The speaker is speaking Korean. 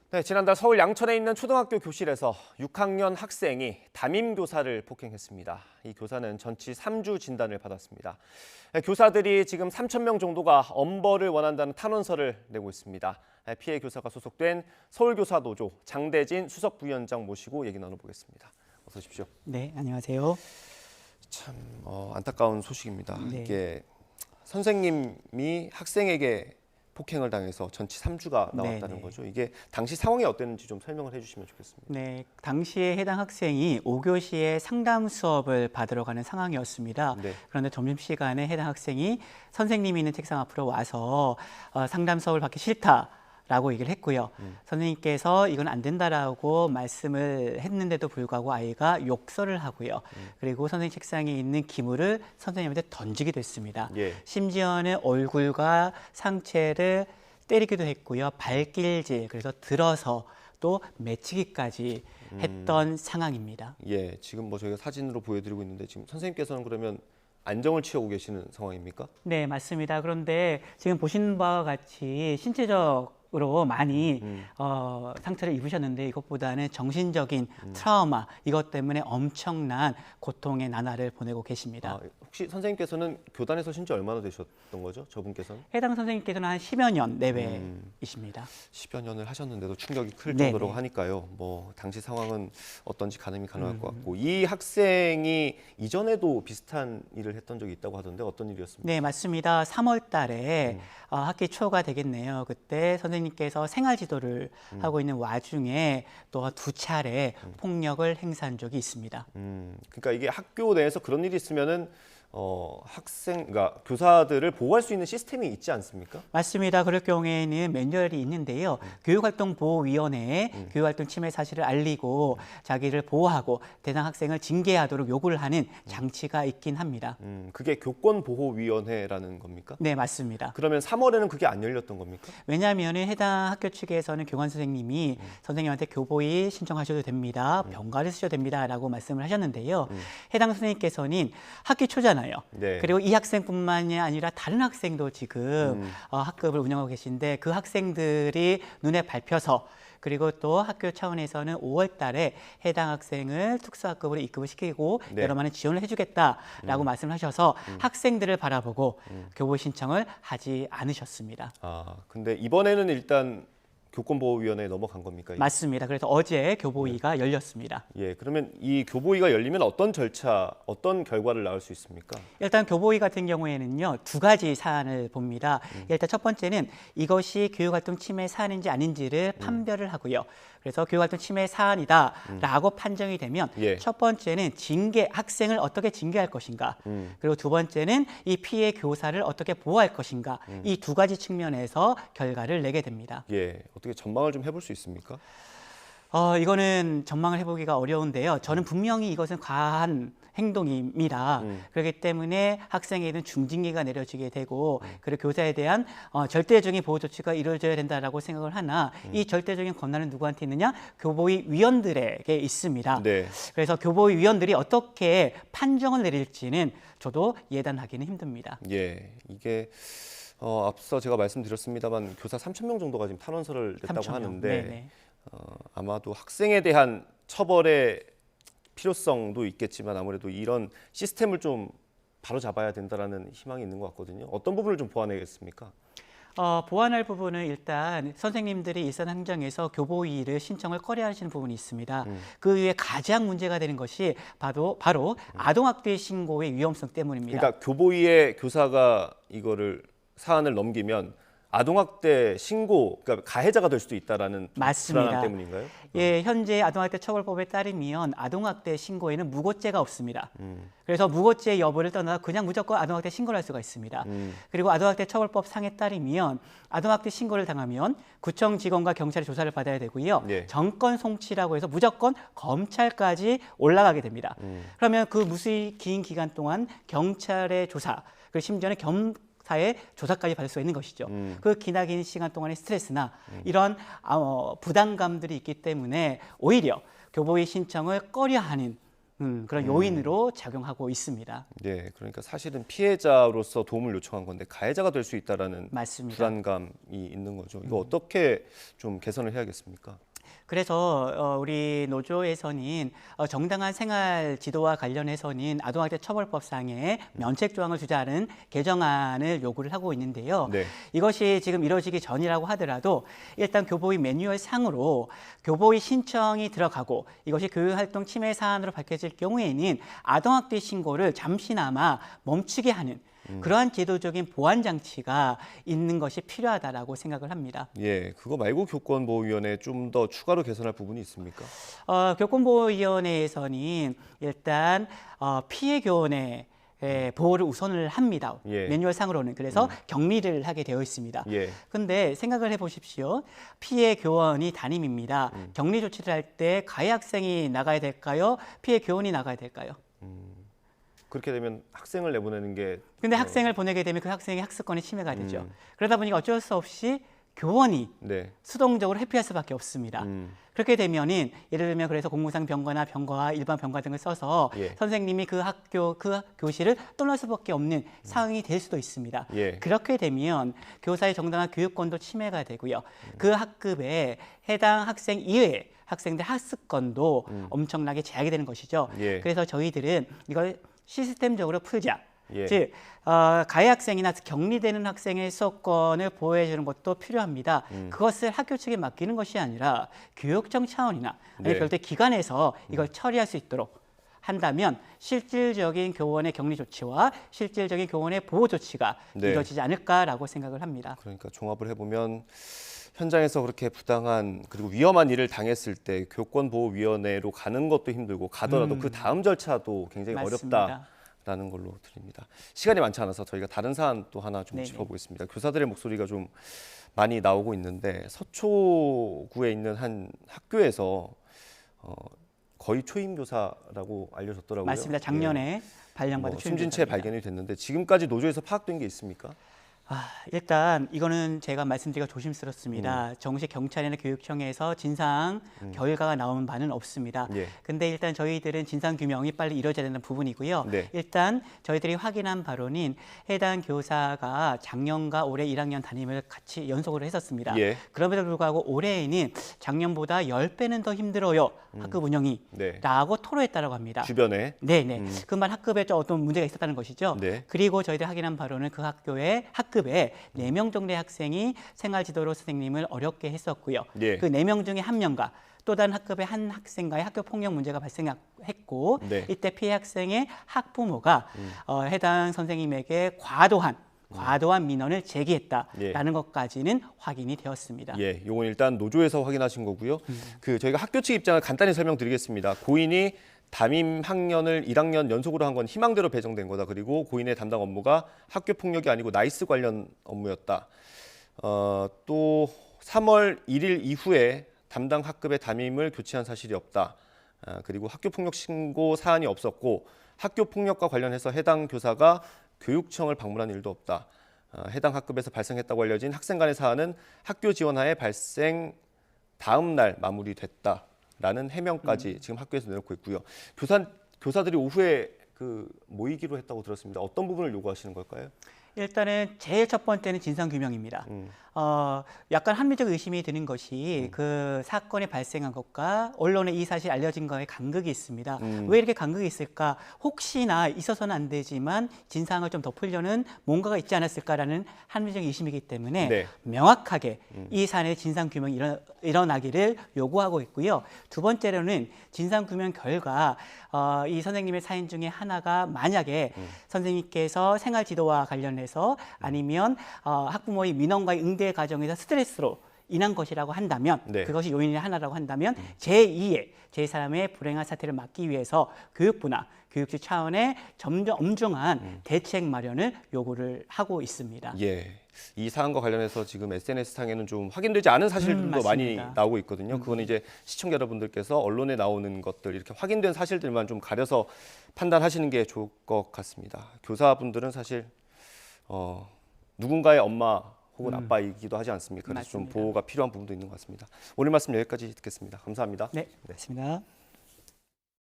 네, 지난달 서울 양천에 있는 초등학교 교실에서 6학년 학생이 담임 교사를 폭행했습니다. 이 교사는 전치 3주 진단을 받았습니다. 네, 교사들이 지금 3천 명 정도가 엄벌을 원한다는 탄원서를 내고 있습니다. 네, 피해 교사가 소속된 서울교사노조 장대진 수석 부위원장 모시고 얘기 나눠보겠습니다. 어서 오십시오. 네, 안녕하세요. 참 안타까운 소식입니다. 네. 이게 선생님이 학생에게 폭행을 당해서 전치 3주가 나왔다는 네. 거죠. 이게 당시 상황이 어땠는지 좀 설명을 해주시면 좋겠습니다. 네, 당시에 해당 학생이 5교시에 상담 수업을 받으러 가는 상황이었습니다. 네. 그런데 점심시간에 해당 학생이 선생님이 있는 책상 앞으로 와서 상담 수업을 받기 싫다라고 얘기를 했고요. 선생님께서 이건 안 된다라고 말씀을 했는데도 불구하고 아이가 욕설을 하고요. 그리고 선생님 책상에 있는 기물을 선생님한테 던지기도 했습니다. 예. 심지어는 얼굴과 상체를 때리기도 했고요. 발길질, 그래서 들어서 또 맺히기까지 했던 상황입니다. 예, 지금 뭐 저희가 사진으로 보여드리고 있는데 지금 선생님께서는 그러면 안정을 취하고 계시는 상황입니까? 네, 맞습니다. 그런데 지금 보신 바와 같이 신체적으로 많이 상처를 입으셨는데 이것보다는 정신적인 트라우마, 이것 때문에 엄청난 고통의 나날을 보내고 계십니다. 아, 혹시 선생님께서는 교단에서 신 지 얼마나 되셨던 거죠? 저분께서는? 해당 선생님께서는 한 10여 년 내외이십니다. 10여 년을 하셨는데도 충격이 클 네네. 정도라고 하니까요. 뭐 당시 상황은 어떤지 가늠이 가능할 것 같고 이 학생이 이전에도 비슷한 일을 했던 적이 있다고 하던데 어떤 일이었습니까? 네, 맞습니다. 3월 달에 학기 초가 되겠네요. 그때 선생님께서 생활 지도를 하고 있는 와중에 또 2차례 폭력을 행사한 적이 있습니다. 그러니까 이게 학교 내에서 그런 일이 있으면은 그러니까 교사들을 보호할 수 있는 시스템이 있지 않습니까? 맞습니다. 그럴 경우에는 매뉴얼이 있는데요. 교육활동보호위원회에 교육활동 침해 사실을 알리고 자기를 보호하고 대상 학생을 징계하도록 요구를 하는 장치가 있긴 합니다. 그게 교권보호위원회라는 겁니까? 네, 맞습니다. 그러면 3월에는 그게 안 열렸던 겁니까? 왜냐하면 해당 학교 측에서는 교관 선생님이 선생님한테 교보위 신청하셔도 됩니다. 병가를 쓰셔도 됩니다라고 말씀을 하셨는데요. 해당 선생님께서는 학기 초잖아요. 네. 그리고 이 학생뿐만이 아니라 다른 학생도 지금 학급을 운영하고 계신데 그 학생들이 눈에 밟혀서 그리고 또 학교 차원에서는 5월 달에 해당 학생을 특수학급으로 입급을 시키고 네. 여러 많은 지원을 해주겠다라고 말씀을 하셔서 학생들을 바라보고 교보위 신청을 하지 않으셨습니다. 아, 근데 이번에는 일단 교권보호위원회에 넘어간 겁니까? 맞습니다. 그래서 어제 교보위가 열렸습니다. 예, 그러면 이 교보위가 열리면 어떤 절차, 어떤 결과를 낳을 수 있습니까? 일단 교보위 같은 경우에는요 2가지 사안을 봅니다. 일단 첫 번째는 이것이 교육활동 침해 사안인지 아닌지를 판별을 하고요. 그래서 교육활동 침해 사안이다라고 판정이 되면 예. 첫 번째는 징계, 학생을 어떻게 징계할 것인가. 그리고 두 번째는 이 피해 교사를 어떻게 보호할 것인가. 이 2가지 측면에서 결과를 내게 됩니다. 예, 어떻게 전망을 좀 해볼 수 있습니까? 이거는 전망을 해보기가 어려운데요. 저는 분명히 이것은 과한 행동입니다. 그렇기 때문에 학생에게는 중징계가 내려지게 되고 그리고 교사에 대한 절대적인 보호 조치가 이루어져야 된다라고 생각을 하나 이 절대적인 권한은 누구한테 있느냐? 교보위 위원들에게 있습니다. 네. 그래서 교보위 위원들이 어떻게 판정을 내릴지는 저도 예단하기는 힘듭니다. 예, 이게 앞서 제가 말씀드렸습니다만 교사 3천 명 정도가 지금 탄원서를 냈다고 3,000명. 하는데 네네. 아마도 학생에 대한 처벌의 필요성도 있겠지만 아무래도 이런 시스템을 좀 바로 잡아야 된다라는 희망이 있는 것 같거든요. 어떤 부분을 좀 보완해야겠습니까? 보완할 부분은 일단 선생님들이 일선 행정에서 교보위를 신청을 꺼려하시는 부분이 있습니다. 그 이후에 가장 문제가 되는 것이 바로 아동학대 신고의 위험성 때문입니다. 그러니까 교보위에 교사가 이거를 사안을 넘기면 아동학대 신고, 그러니까 가해자가 될 수도 있다라는 맞습니다. 불안함 때문인가요? 예, 현재 아동학대 처벌법에 따르면 아동학대 신고에는 무고죄가 없습니다. 그래서 무고죄 여부를 떠나 그냥 무조건 아동학대 신고를 할 수가 있습니다. 그리고 아동학대 처벌법 상에 따르면 아동학대 신고를 당하면 구청 직원과 경찰의 조사를 받아야 되고요. 네. 정권 송치라고 해서 무조건 검찰까지 올라가게 됩니다. 그러면 그 무수히 긴 기간 동안 경찰의 조사, 그리고 심지어는 사의 조사까지 받을 수가 있는 것이죠. 그 기나긴 시간 동안의 스트레스나 이런 부담감들이 있기 때문에 오히려 교보위 신청을 꺼려하는 그런 요인으로 작용하고 있습니다. 네, 그러니까 사실은 피해자로서 도움을 요청한 건데 가해자가 될 수 있다라는 맞습니다. 불안감이 있는 거죠. 이거 어떻게 좀 개선을 해야겠습니까? 그래서 우리 노조에서는 정당한 생활 지도와 관련해서는 아동학대 처벌법상에 면책 조항을 주자는 개정안을 요구를 하고 있는데요. 네. 이것이 지금 이루어지기 전이라고 하더라도 일단 교보의 매뉴얼 상으로 교보의 신청이 들어가고 이것이 교육활동 침해 사안으로 밝혀질 경우에는 아동학대 신고를 잠시나마 멈추게 하는 그러한 제도적인 보완 장치가 있는 것이 필요하다라고 생각을 합니다. 예, 그거 말고 교권보호위원회 좀 더 추가로 개선할 부분이 있습니까? 교권보호위원회에서는 일단 피해 교원의 보호를 우선을 합니다. 예. 매뉴얼상으로는 그래서 격리를 하게 되어 있습니다. 예. 근데 생각을 해보십시오. 피해 교원이 담임입니다. 격리 조치를 할 때 가해 학생이 나가야 될까요? 피해 교원이 나가야 될까요? 그렇게 되면 학생을 내보내는 게 근데 학생을 보내게 되면 그 학생의 학습권이 침해가 되죠. 그러다 보니까 어쩔 수 없이 교원이 네. 수동적으로 회피할 수밖에 없습니다. 그렇게 되면은 예를 들면 그래서 공무상 병과나 병과 일반 병과 등을 써서 예. 선생님이 그 학교 그 교실을 떠날 수밖에 없는 상황이 될 수도 있습니다. 예. 그렇게 되면 교사의 정당한 교육권도 침해가 되고요. 그 학급에 해당 학생 이외의 학생들 학습권도 엄청나게 제약이 되는 것이죠. 예. 그래서 저희들은 이걸 시스템적으로 풀자. 예. 즉 가해 학생이나 격리되는 학생의 수업권을 보호해 주는 것도 필요합니다. 그것을 학교 측에 맡기는 것이 아니라 교육청 차원이나 아니면 네. 별도의 기관에서 이걸 처리할 수 있도록 한다면 실질적인 교원의 격리 조치와 실질적인 교원의 보호 조치가 네. 이루어지지 않을까라고 생각을 합니다. 그러니까 종합을 해보면 현장에서 그렇게 부당한 그리고 위험한 일을 당했을 때 교권보호위원회로 가는 것도 힘들고 가더라도 그 다음 절차도 굉장히 맞습니다. 어렵다라는 걸로 드립니다. 시간이 많지 않아서 저희가 다른 사안 또 하나 좀 네네. 짚어보겠습니다. 교사들의 목소리가 좀 많이 나오고 있는데 서초구에 있는 한 학교에서 거의 초임 교사라고 알려졌더라고요. 맞습니다. 작년에 발령받은 뭐 숨진 채 초임교사입니다. 발견이 됐는데 지금까지 노조에서 파악된 게 있습니까? 일단 이거는 제가 말씀드리기가 조심스럽습니다. 정식 경찰이나 교육청에서 진상 결과가 나온 바는 없습니다. 예. 근데 일단 저희들은 진상 규명이 빨리 이루어져야 되는 부분이고요. 네. 일단 저희들이 확인한 바로는 해당 교사가 작년과 올해 1학년 담임을 같이 연속으로 했었습니다. 예. 그럼에도 불구하고 올해에는 작년보다 10배는 더 힘들어요. 학급 운영이. 네. 라고 토로했다고 합니다. 주변에 네네. 그만 학급에 좀 어떤 문제가 있었다는 것이죠. 네. 그리고 저희들이 확인한 바로는 그 학급에 4명 정도의 학생이 생활지도로 선생님을 어렵게 했었고요. 예. 그 4명 중에 1명과 또 다른 학급의 한 학생과의 학교 폭력 문제가 발생했고 네. 이때 피해 학생의 학부모가 해당 선생님에게 과도한 민원을 제기했다라는 것까지는 확인이 되었습니다. 예, 요건 일단 노조에서 확인하신 거고요. 저희가 학교 측 입장을 간단히 설명드리겠습니다. 고인이 담임 학년을 1학년 연속으로 한 건 희망대로 배정된 거다. 그리고 고인의 담당 업무가 학교 폭력이 아니고 나이스 관련 업무였다. 또 3월 1일 이후에 담당 학급의 담임을 교체한 사실이 없다. 그리고 학교 폭력 신고 사안이 없었고 학교 폭력과 관련해서 해당 교사가 교육청을 방문한 일도 없다. 해당 학급에서 발생했다고 알려진 학생 간의 사안은 학교 지원하에 발생 다음 날 마무리됐다라는 해명까지 지금 학교에서 내놓고 있고요. 교사들이 오후에 모이기로 했다고 들었습니다. 어떤 부분을 요구하시는 걸까요? 일단은 제일 첫 번째는 진상 규명입니다. 약간 합리적 의심이 드는 것이 그 사건이 발생한 것과 언론에 이 사실이 알려진 거에 간극이 있습니다. 왜 이렇게 간극이 있을까? 혹시나 있어서는 안 되지만 진상을 좀 덮으려는 뭔가가 있지 않았을까라는 합리적 의심이기 때문에 네. 명확하게 이 사안의 진상 규명이 일어나기를 요구하고 있고요. 두 번째로는 진상 규명 결과 이 선생님의 사연 중에 하나가 만약에 선생님께서 생활 지도와 관련해서 아니면 학부모의 민원과의 응대 과정에서 스트레스로 인한 것이라고 한다면 네. 그것이 요인의 하나라고 한다면 제2의 제3의 불행한 사태를 막기 위해서 교육부나 교육청 차원의 점점 엄중한 대책 마련을 요구를 하고 있습니다. 예. 이 사안과 관련해서 지금 SNS상에는 좀 확인되지 않은 사실들도 많이 맞습니다. 나오고 있거든요. 그거는 이제 시청자 여러분들께서 언론에 나오는 것들 이렇게 확인된 사실들만 좀 가려서 판단하시는 게 좋을 것 같습니다. 교사분들은 사실 누군가의 엄마 혹은 아빠이기도 하지 않습니까? 그래서 좀 맞습니다. 보호가 필요한 부분도 있는 것 같습니다. 오늘 말씀 여기까지 듣겠습니다. 감사합니다. 네, 맞습니다.